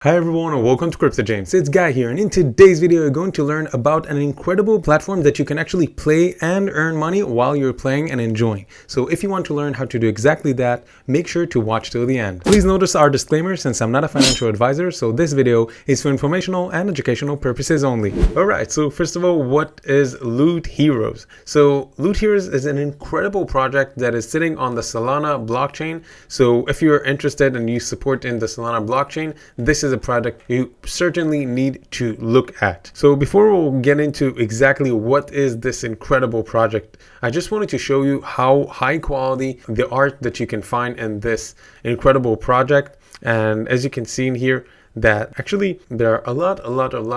Hi everyone and welcome to Crypto James. It's Guy here, and in today's video you're going to learn about an incredible platform that you can actually play and earn money while you're playing and enjoying. So if you want to learn how to do exactly that, make sure to watch till the end. Please notice our disclaimer since I'm not a financial advisor, so this video is for informational and educational purposes only. Alright, so first of all, what is Lootheroes? So Lootheroes is an incredible project that is sitting on the Solana blockchain. So if you're interested and you support in the Solana blockchain, this is a product you certainly need to look at. So before we'll get into exactly what is this incredible project, I just wanted to show you how high quality the art that you can find in this incredible project. And as you can see in here, that actually there are a lot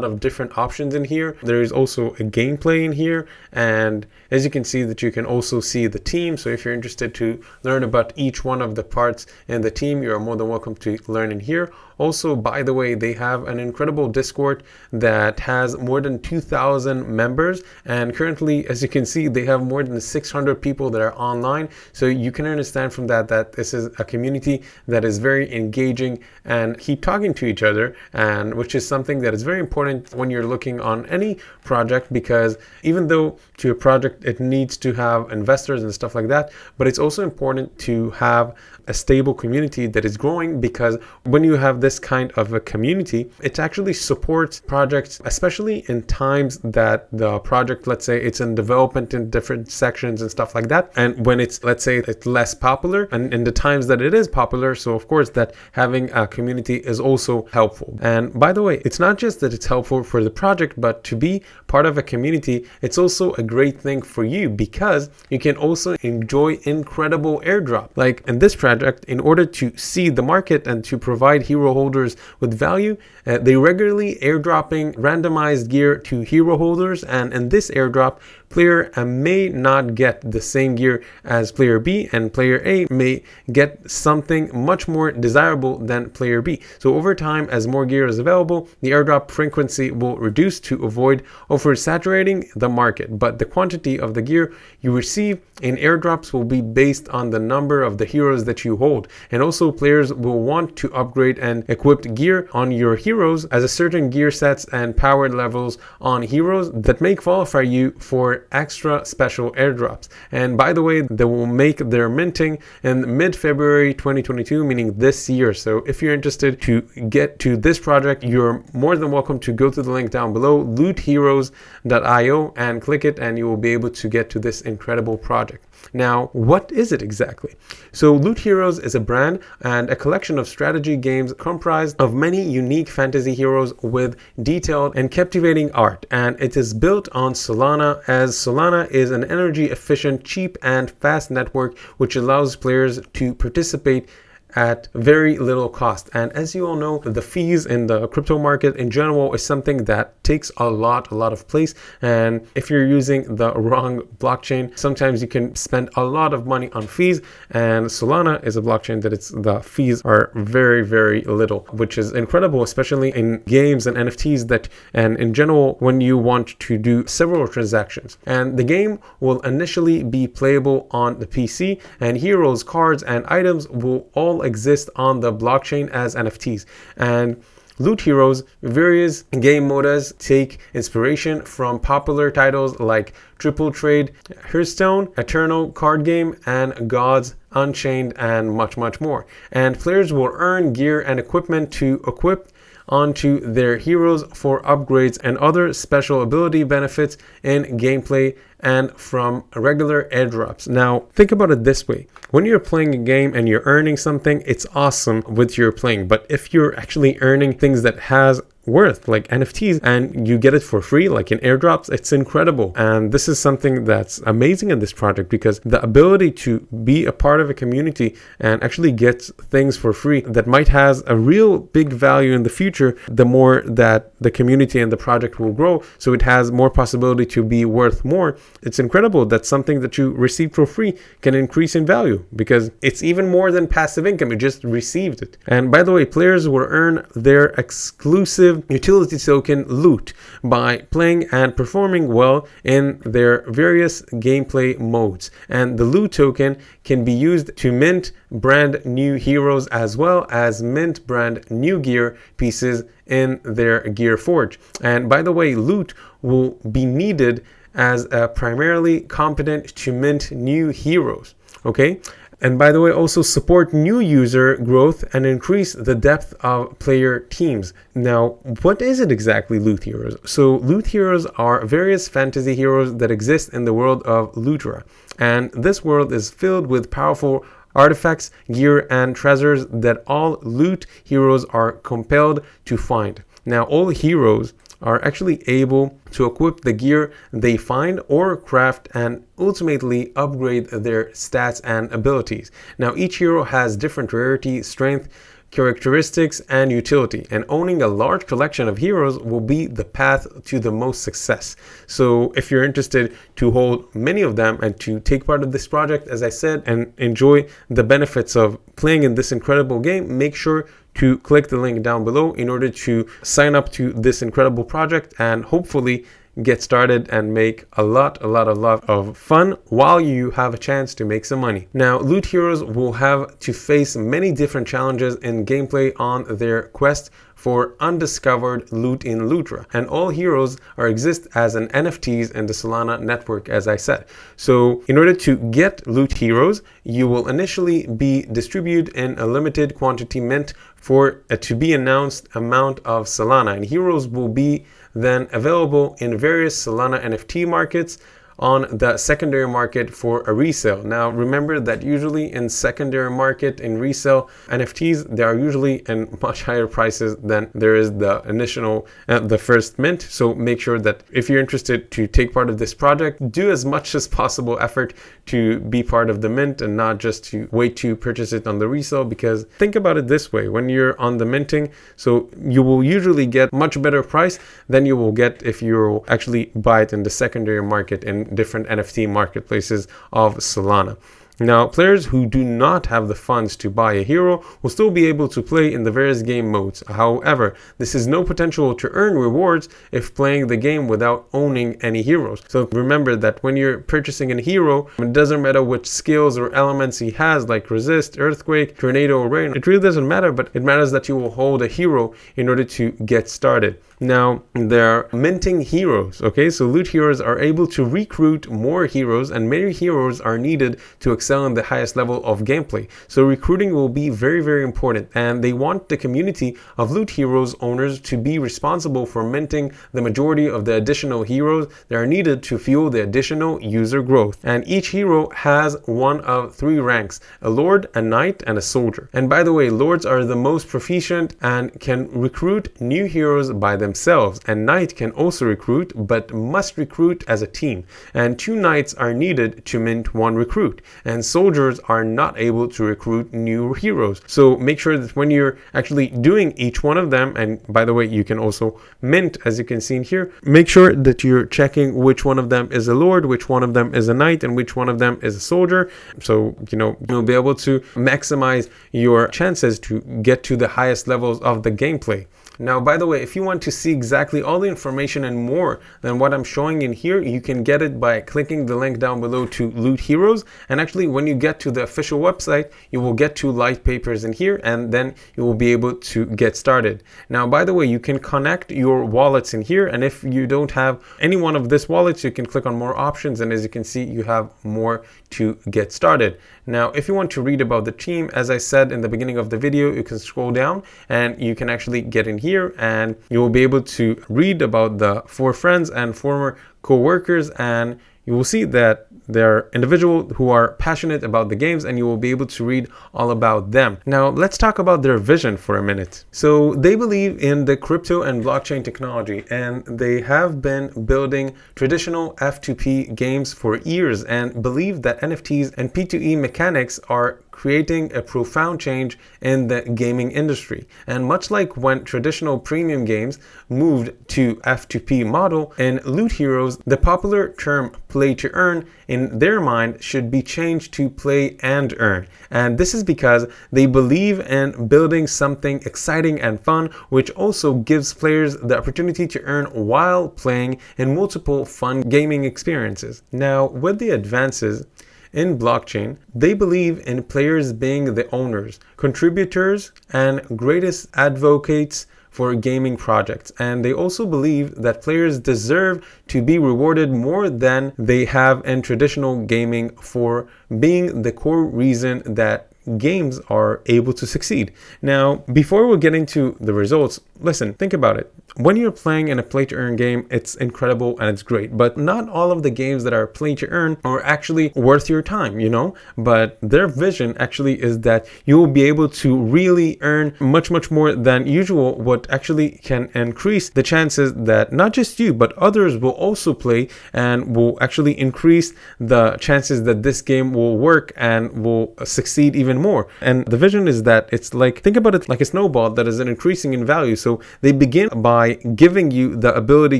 of different options in here. There is also a gameplay in here, and as you can see that you can also see the team. So if you're interested to learn about each one of the parts in the team, you're more than welcome to learn in here. Also, by the way, they have an incredible Discord that has more than 2,000 members, and currently, as you can see, they have more than 600 people that are online. So you can understand from that this is a community that is very engaging and keep talking to each other, and which is something that is very important when you're looking on any project, because even though to a project it needs to have investors and stuff like that, but it's also important to have a stable community that is growing, because when you have this kind of a community, it actually supports projects, especially in times that the project, let's say it's in development in different sections and stuff like that, and when it's, let's say it's less popular, and in the times that it is popular. So of course that having a community is also helpful. And by the way, it's not just that it's helpful for the project, but to be part of a community, it's also a great thing for you, because you can also enjoy incredible airdrop. Like in this project, in order to see the market and to provide hero holders with value, they regularly airdropping randomized gear to hero holders, and in this airdrop, player A may not get the same gear as player B, and player A may get something much more desirable than player B. So over time, as more gear is available, the airdrop frequency will reduce to avoid oversaturating the market, but the quantity of the gear you receive in airdrops will be based on the number of the heroes that you hold. And also players will want to upgrade and equip gear on your heroes as a certain gear sets and power levels on heroes that may qualify you for extra special airdrops. And by the way, they will make their minting in mid-February 2022, meaning this year. So if you're interested to get to this project, you're more than welcome to go to the link down below, lootheroes.io, and click it, and you will be able to get to this incredible project. Now, what is it exactly? So Lootheroes is a brand and a collection of strategy games comprised of many unique fantasy heroes with detailed and captivating art, and it is built on Solana, as Solana is an energy efficient, cheap and fast network which allows players to participate at very little cost. And as you all know, the fees in the crypto market in general is something that takes a lot of place, and if you're using the wrong blockchain, sometimes you can spend a lot of money on fees. And Solana is a blockchain that the fees are very little, which is incredible, especially in games and NFTs and in general when you want to do several transactions. And the game will initially be playable on the PC, and heroes, cards and items will all exist on the blockchain as NFTs. And Lootheroes' various game modes take inspiration from popular titles like Triple Triad, Hearthstone, Eternal card game, and Gods, Unchained, and much more. And players will earn gear and equipment to equip onto their heroes for upgrades and other special ability benefits in gameplay and from regular airdrops. Now, think about it this way. When you're playing a game and you're earning something, it's awesome with your playing. But if you're actually earning things that has worth, like NFTs, and you get it for free, like in airdrops, it's incredible. And this is something that's amazing in this project, because the ability to be a part of a community and actually get things for free that might has a real big value in the future, the more that the community and the project will grow, so it has more possibility to be worth more. It's incredible that something that you received for free can increase in value, because it's even more than passive income. You just received it. And by the way, players will earn their exclusive exclusive utility token Loot by playing and performing well in their various gameplay modes. And the Loot token can be used to mint brand new heroes as well as mint brand new gear pieces in their gear forge. And by the way, Loot will be needed as a primarily competent to mint new heroes. Okay. And by the way, also support new user growth and increase the depth of player teams. Now, what is it exactly, Loot Heroes? So Loot Heroes are various fantasy heroes that exist in the world of Loothera. And this world is filled with powerful artifacts, gear, and treasures that all Loot Heroes are compelled to find. Now, all heroes are actually able to equip the gear they find or craft and ultimately upgrade their stats and abilities. Now, each hero has different rarity, strength, characteristics, and utility, and owning a large collection of heroes will be the path to the most success. So if you're interested to hold many of them and to take part of this project, as I said, and enjoy the benefits of playing in this incredible game, make sure to click the link down below in order to sign up to this incredible project and hopefully get started and make a lot of fun while you have a chance to make some money. Now, Loot Heroes will have to face many different challenges in gameplay on their quest for undiscovered loot in Loothera, and all heroes exist as an NFTs in the Solana network, as I said. So in order to get Loot Heroes, you will initially be distributed in a limited quantity mint for a to be announced amount of Solana, and heroes will be then available in various Solana NFT markets on the secondary market for a resale. Now remember that usually in secondary market, in resale NFTs, they are usually in much higher prices than there is the initial the first mint. So make sure that if you're interested to take part of this project, do as much as possible effort to be part of the mint and not just to wait to purchase it on the resale. Because think about it this way, when you're on the minting, so you will usually get much better price than you will get if you actually buy it in the secondary market in different NFT marketplaces of Solana. Now, players who do not have the funds to buy a hero will still be able to play in the various game modes. However, this is no potential to earn rewards if playing the game without owning any heroes. So remember that when you're purchasing a hero, it doesn't matter which skills or elements he has, like resist, earthquake, tornado, or rain. It really doesn't matter, but it matters that you will hold a hero in order to get started. Now, they're minting heroes, okay? So Loot Heroes are able to recruit more heroes, and many heroes are needed to excel in the highest level of gameplay. So recruiting will be very important, and they want the community of Loot Heroes owners to be responsible for minting the majority of the additional heroes that are needed to fuel the additional user growth. And each hero has one of 3 ranks: a lord, a knight, and a soldier. And by the way, lords are the most proficient and can recruit new heroes by themselves, and knight can also recruit but must recruit as a team, and 2 knights are needed to mint 1 recruit, and soldiers are not able to recruit new heroes. So make sure that when you're actually doing each one of them, and by the way, you can also mint, as you can see in here, make sure that you're checking which one of them is a lord, which one of them is a knight, and which one of them is a soldier. So you'll be able to maximize your chances to get to the highest levels of the gameplay. Now, by the way, if you want to see exactly all the information and more than what I'm showing in here, you can get it by clicking the link down below to Loot Heroes. And actually, when you get to the official website, you will get to light papers in here, and then you will be able to get started. Now, by the way, you can connect your wallets in here, and if you don't have any one of this wallets, you can click on more options, and as you can see, you have more to get started. Now, if you want to read about the team, as I said in the beginning of the video, you can scroll down and you can actually get in here, and you will be able to read about the 4 friends and former co-workers, and you will see that they're individuals who are passionate about the games, and you will be able to read all about them. Now, let's talk about their vision for a minute. So they believe in the crypto and blockchain technology, and they have been building traditional F2P games for years and believe that NFTs and P2E mechanics are creating a profound change in the gaming industry. And much like when traditional premium games moved to F2P model in Lootheroes, the popular term play to earn in their mind should be changed to play and earn. And this is because they believe in building something exciting and fun, which also gives players the opportunity to earn while playing in multiple fun gaming experiences. Now, with the advances in blockchain, they believe in players being the owners, contributors, and greatest advocates for gaming projects. And they also believe that players deserve to be rewarded more than they have in traditional gaming for being the core reason that games are able to succeed. Now, before we get into the results, listen, think about it. When you're playing in a play to earn game, it's incredible and it's great, but not all of the games that are play to earn are actually worth your time, you know? But their vision actually is that you will be able to really earn much more than usual, what actually can increase the chances that not just you, but others will also play and will actually increase the chances that this game will work and will succeed even more. And the vision is that it's like, think about it like a snowball that is increasing in value. So they begin by giving you the ability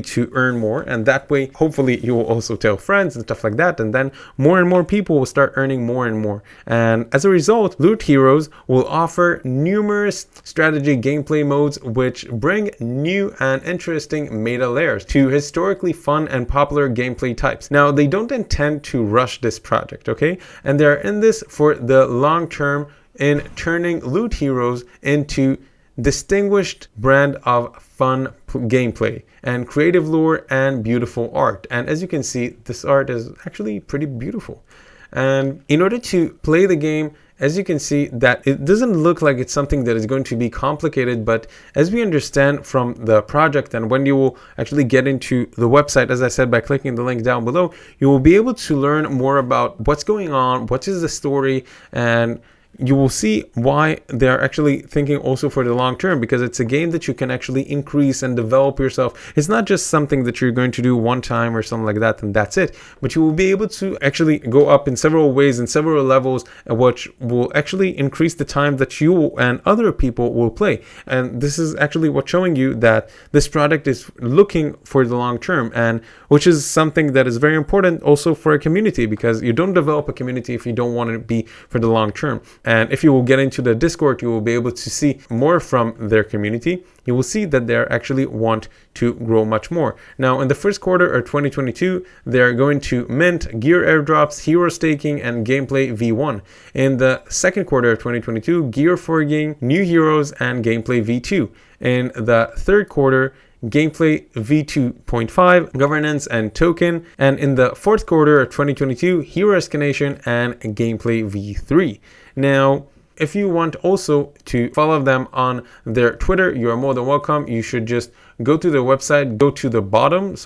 to earn more, and that way hopefully you will also tell friends and stuff like that, and then more and more people will start earning more and more. And as a result, Lootheroes will offer numerous strategy gameplay modes which bring new and interesting meta layers to historically fun and popular gameplay types. Now, they don't intend to rush this project, okay? And they're in this for the long term in turning Lootheroes into distinguished brand of fun gameplay and creative lore and beautiful art. And as you can see, this art is actually pretty beautiful. And in order to play the game, as you can see, that it doesn't look like it's something that is going to be complicated, but as we understand from the project, and when you will actually get into the website, as I said, by clicking the link down below, you will be able to learn more about what's going on, what is the story, and you will see why they're actually thinking also for the long term, because it's a game that you can actually increase and develop yourself. It's not just something that you're going to do one time or something like that and that's it, but you will be able to actually go up in several ways, in several levels, which will actually increase the time that you and other people will play. And this is actually what's showing you that this product is looking for the long term, and which is something that is very important also for a community, because you don't develop a community if you don't want it to be for the long term. And if you will get into the Discord, you will be able to see more from their community. You will see that they actually want to grow much more. Now, in the first quarter of 2022, they're going to mint gear airdrops, hero staking, and gameplay V1. In the second quarter of 2022, gear forging, new heroes, and gameplay V2. In the third quarter, gameplay V2.5, governance and token, and in the fourth quarter of 2022, hero escalation and gameplay V3. Now, if you want also to follow them on their Twitter, you are more than welcome. You should just go to their website, go to the bottom,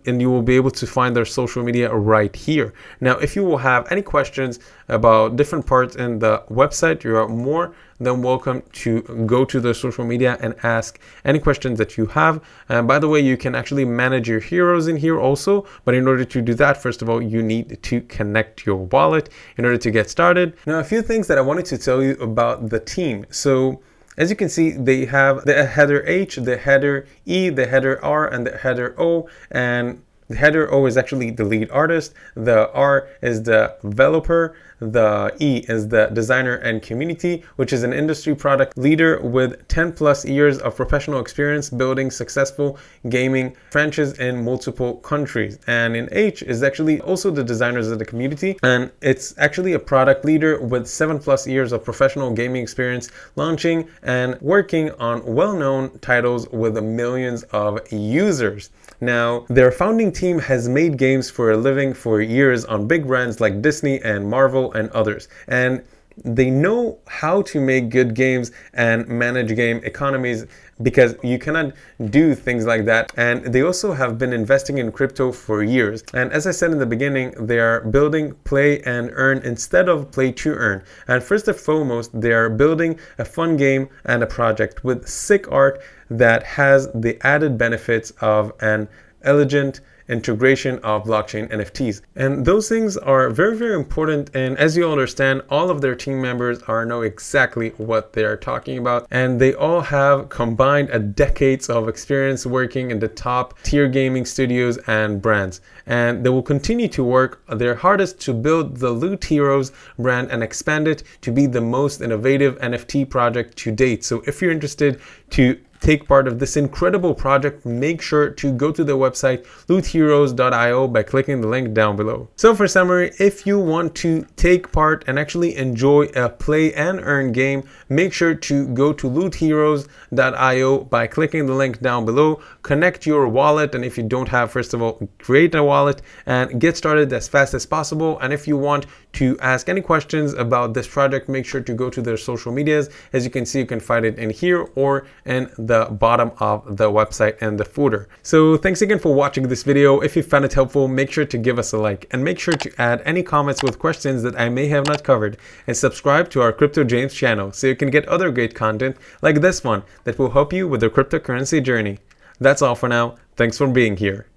and you will be able to find their social media right here. Now, if you will have any questions about different parts in the website, you are more than welcome to go to the social media and ask any questions that you have. And by the way, you can actually manage your heroes in here also. But in order to do that, first of all, you need to connect your wallet in order to get started. Now, a few things that I wanted to tell you about the team. So, as you can see, they have the header H, the header E, the header R, and the header O. And the header O is actually the lead artist. The R is the developer. The E is the designer and community, which is an industry product leader with 10 plus years of professional experience building successful gaming franchises in multiple countries. And in H is actually also the designers of the community. And it's actually a product leader with 7 plus years of professional gaming experience launching and working on well-known titles with millions of users. Now, their founding team has made games for a living for years on big brands like Disney and Marvel and others. And they know how to make good games and manage game economies, because you cannot do things like that. And they also have been investing in crypto for years. And as I said in the beginning, they are building play and earn instead of play to earn. And first and foremost, they are building a fun game and a project with sick art that has the added benefits of an elegant integration of blockchain NFTs. And those things are very, very important. And as you understand, all of their team members know exactly what they're talking about. And they all have combined decades of experience working in the top tier gaming studios and brands. And they will continue to work their hardest to build the Lootheroes brand and expand it to be the most innovative NFT project to date. So if you're interested to take part of this incredible project, make sure to go to the website lootheroes.io by clicking the link down below. So for summary, if you want to take part and actually enjoy a play and earn game, make sure to go to lootheroes.io by clicking the link down below, connect your wallet, and if you don't have, first of all, create a wallet and get started as fast as possible. And if you want to ask any questions about this project, make sure to go to their social medias. As you can see, you can find it in here or in the bottom of the website and the footer. So thanks again for watching this video. If you found it helpful, make sure to give us a like and make sure to add any comments with questions that I may have not covered, and subscribe to our Crypto James channel so you can get other great content like this one that will help you with your cryptocurrency journey. That's all for now. Thanks for being here.